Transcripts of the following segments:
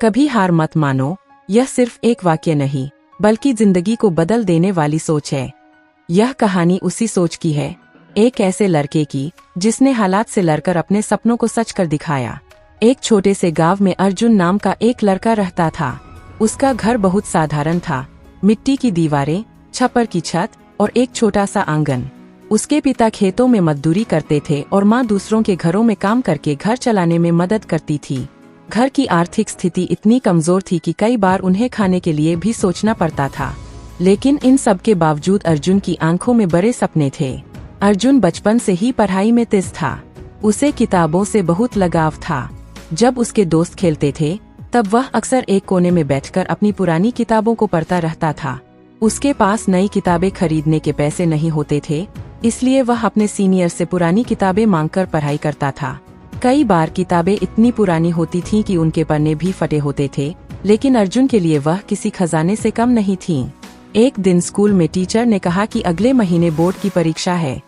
कभी हार मत मानो, यह सिर्फ एक वाक्य नहीं बल्कि जिंदगी को बदल देने वाली सोच है। यह कहानी उसी सोच की है, एक ऐसे लड़के की जिसने हालात से लड़कर अपने सपनों को सच कर दिखाया। एक छोटे से गांव में अर्जुन नाम का एक लड़का रहता था। उसका घर बहुत साधारण था, मिट्टी की दीवारें, छप्पर की छत और एक छोटा सा आंगन। उसके पिता खेतों में मजदूरी करते थे और माँ दूसरों के घरों में काम करके घर चलाने में मदद करती थी। घर की आर्थिक स्थिति इतनी कमजोर थी कि कई बार उन्हें खाने के लिए भी सोचना पड़ता था। लेकिन इन सब के बावजूद अर्जुन की आंखों में बड़े सपने थे। अर्जुन बचपन से ही पढ़ाई में तेज था। उसे किताबों से बहुत लगाव था। जब उसके दोस्त खेलते थे तब वह अक्सर एक कोने में बैठकर अपनी पुरानी किताबों को पढ़ता रहता था। उसके पास नई किताबें खरीदने के पैसे नहीं होते थे, इसलिए वह अपने सीनियर से पुरानी किताबें मांगकर पढ़ाई करता था। कई बार किताबें इतनी पुरानी होती थीं कि उनके पन्ने भी फटे होते थे, लेकिन अर्जुन के लिए वह किसी खजाने से कम नहीं थीं। एक दिन स्कूल में टीचर ने कहा कि अगले महीने बोर्ड की परीक्षा है।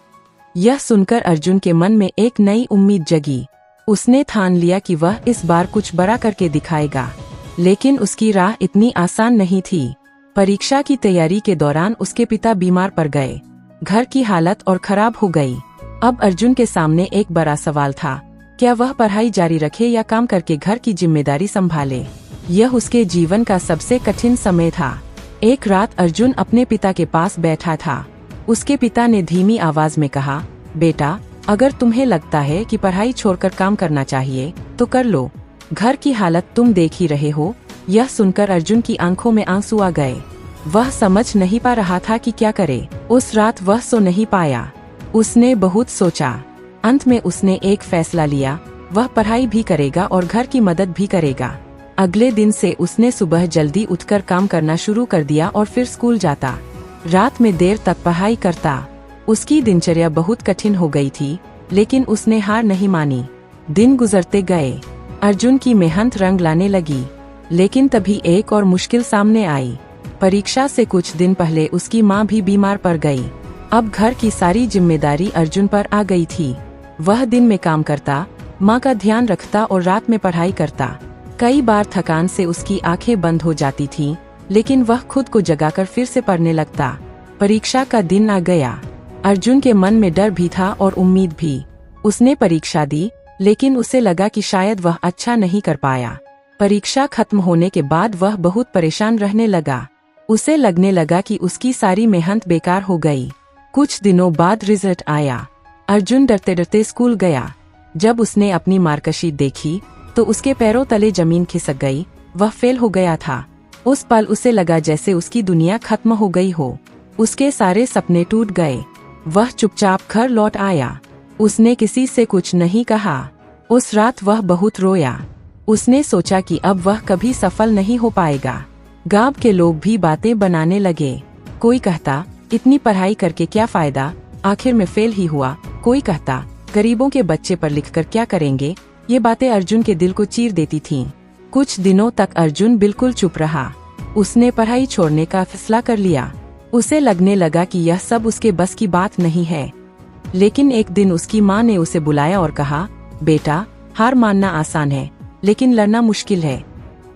यह सुनकर अर्जुन के मन में एक नई उम्मीद जगी। उसने ठान लिया कि वह इस बार कुछ बड़ा करके दिखाएगा। लेकिन उसकी राह इतनी आसान नहीं थी। परीक्षा की तैयारी के दौरान उसके पिता बीमार पड़ गए। घर की हालत और खराब हो गई। अब अर्जुन के सामने एक बड़ा सवाल था, क्या वह पढ़ाई जारी रखे या काम करके घर की जिम्मेदारी संभाले। यह उसके जीवन का सबसे कठिन समय था। एक रात अर्जुन अपने पिता के पास बैठा था। उसके पिता ने धीमी आवाज में कहा, बेटा, अगर तुम्हें लगता है कि पढ़ाई छोड़कर काम करना चाहिए तो कर लो। घर की हालत तुम देख ही रहे हो। यह सुनकर अर्जुन की आंखों में आंसू आ गए। वह समझ नहीं पा रहा था कि क्या करे। उस रात वह सो नहीं पाया। उसने बहुत सोचा। अंत में उसने एक फैसला लिया, वह पढ़ाई भी करेगा और घर की मदद भी करेगा। अगले दिन से उसने सुबह जल्दी उठकर काम करना शुरू कर दिया और फिर स्कूल जाता। रात में देर तक पढ़ाई करता। उसकी दिनचर्या बहुत कठिन हो गई थी, लेकिन उसने हार नहीं मानी। दिन गुजरते गए। अर्जुन की मेहनत रंग लाने लगी। लेकिन तभी एक और मुश्किल सामने आई। परीक्षा से कुछ दिन पहले उसकी माँ भी बीमार पड़ गई। अब घर की सारी जिम्मेदारी अर्जुन पर आ गई थी। वह दिन में काम करता, माँ का ध्यान रखता और रात में पढ़ाई करता। कई बार थकान से उसकी आंखें बंद हो जाती थीं, लेकिन वह खुद को जगाकर फिर से पढ़ने लगता। परीक्षा का दिन आ गया। अर्जुन के मन में डर भी था और उम्मीद भी। उसने परीक्षा दी, लेकिन उसे लगा कि शायद वह अच्छा नहीं कर पाया। परीक्षा खत्म होने के बाद वह बहुत परेशान रहने लगा। उसे लगने लगा कि उसकी सारी मेहनत बेकार हो गई। कुछ दिनों बाद रिजल्ट आया। अर्जुन डरते डरते स्कूल गया। जब उसने अपनी मार्कशीट देखी तो उसके पैरों तले जमीन खिसक गई। वह फेल हो गया था। उस पल उसे लगा जैसे उसकी दुनिया खत्म हो गई हो। उसके सारे सपने टूट गए। वह चुपचाप घर लौट आया। उसने किसी से कुछ नहीं कहा। उस रात वह बहुत रोया। उसने सोचा कि अब वह कभी सफल नहीं हो पाएगा। गांव के लोग भी बातें बनाने लगे। कोई कहता, इतनी पढ़ाई करके क्या फायदा, आखिर में फेल ही हुआ। कोई कहता, गरीबों के बच्चे पर लिखकर क्या करेंगे। ये बातें अर्जुन के दिल को चीर देती थीं। कुछ दिनों तक अर्जुन बिल्कुल चुप रहा। उसने पढ़ाई छोड़ने का फैसला कर लिया। उसे लगने लगा कि यह सब उसके बस की बात नहीं है। लेकिन एक दिन उसकी माँ ने उसे बुलाया और कहा, बेटा, हार मानना आसान है, लेकिन लड़ना मुश्किल है।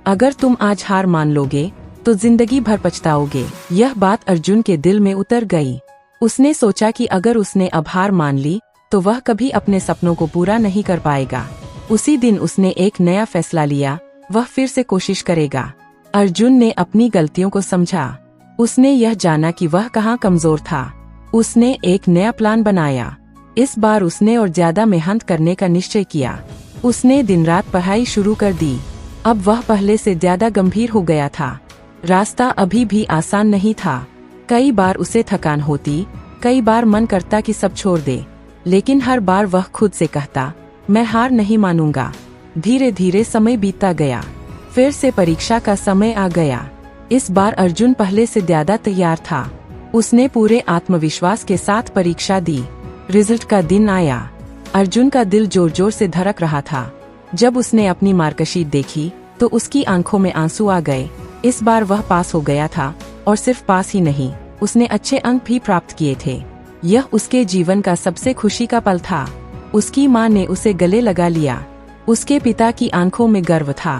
अगर तुम आज हार मान लोगे तो जिंदगी भर पछताओगे। यह बात अर्जुन के दिल में उतर गई। उसने सोचा कि अगर उसने अब हार मान ली तो वह कभी अपने सपनों को पूरा नहीं कर पाएगा। उसी दिन उसने एक नया फैसला लिया, वह फिर से कोशिश करेगा। अर्जुन ने अपनी गलतियों को समझा। उसने यह जाना कि वह कहाँ कमजोर था। उसने एक नया प्लान बनाया। इस बार उसने और ज्यादा मेहनत करने का निश्चय किया। उसने दिन रात पढ़ाई शुरू कर दी। अब वह पहले से ज्यादा गंभीर हो गया था। रास्ता अभी भी आसान नहीं था। कई बार उसे थकान होती, कई बार मन करता कि सब छोड़ दे, लेकिन हर बार वह खुद से कहता, मैं हार नहीं मानूंगा। धीरे धीरे समय बीतता गया। फिर से परीक्षा का समय आ गया। इस बार अर्जुन पहले से ज्यादा तैयार था। उसने पूरे आत्मविश्वास के साथ परीक्षा दी। रिजल्ट का दिन आया। अर्जुन का दिल जोर जोर से धड़क रहा था। जब उसने अपनी मार्कशीट देखी तो उसकी आंखों में आंसू आ गए। इस बार वह पास हो गया था, और सिर्फ पास ही नहीं, उसने अच्छे अंक भी प्राप्त किए थे। यह उसके जीवन का सबसे खुशी का पल था। उसकी माँ ने उसे गले लगा लिया। उसके पिता की आंखों में गर्व था।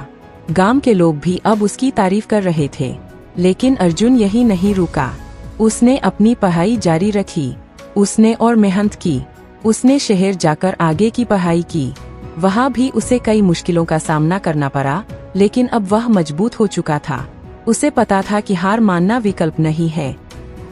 गांव के लोग भी अब उसकी तारीफ कर रहे थे। लेकिन अर्जुन यही नहीं रुका। उसने अपनी पढ़ाई जारी रखी। उसने और मेहनत की। उसने शहर जाकर आगे की पढ़ाई की। वहाँ भी उसे कई मुश्किलों का सामना करना पड़ा, लेकिन अब वह मजबूत हो चुका था। उसे पता था कि हार मानना विकल्प नहीं है।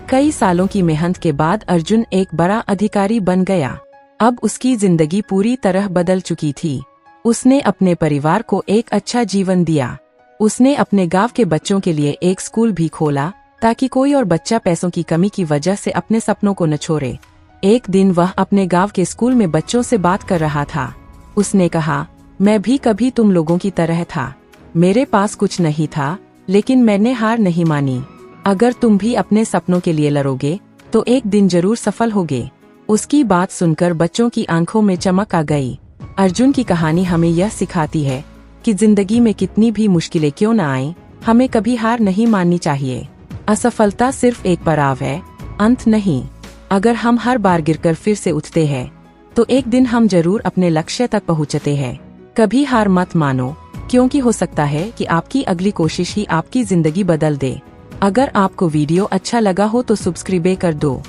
कई सालों की मेहनत के बाद अर्जुन एक बड़ा अधिकारी बन गया। अब उसकी जिंदगी पूरी तरह बदल चुकी थी। उसने अपने परिवार को एक अच्छा जीवन दिया। उसने अपने गांव के बच्चों के लिए एक स्कूल भी खोला, ताकि कोई और बच्चा पैसों की कमी की वजह से अपने सपनों को न छोड़े। एक दिन वह अपने गांव के स्कूल में बच्चों से बात कर रहा था। उसने कहा, मैं भी कभी तुम लोगों की तरह था। मेरे पास कुछ नहीं था, लेकिन मैंने हार नहीं मानी। अगर तुम भी अपने सपनों के लिए लड़ोगे, तो एक दिन जरूर सफल होगे। उसकी बात सुनकर बच्चों की आंखों में चमक आ गई। अर्जुन की कहानी हमें यह सिखाती है कि जिंदगी में कितनी भी मुश्किलें क्यों न आएं, हमें कभी हार नहीं माननी चाहिए। असफलता सिर्फ एक पड़ाव है, अंत नहीं। अगर हम हर बार गिरकर फिर से उठते हैं, तो एक दिन हम जरूर अपने लक्ष्य तक पहुंचते हैं। कभी हार मत मानो, क्योंकि हो सकता है कि आपकी अगली कोशिश ही आपकी जिंदगी बदल दे। अगर आपको वीडियो अच्छा लगा हो तो सब्सक्राइब कर दो।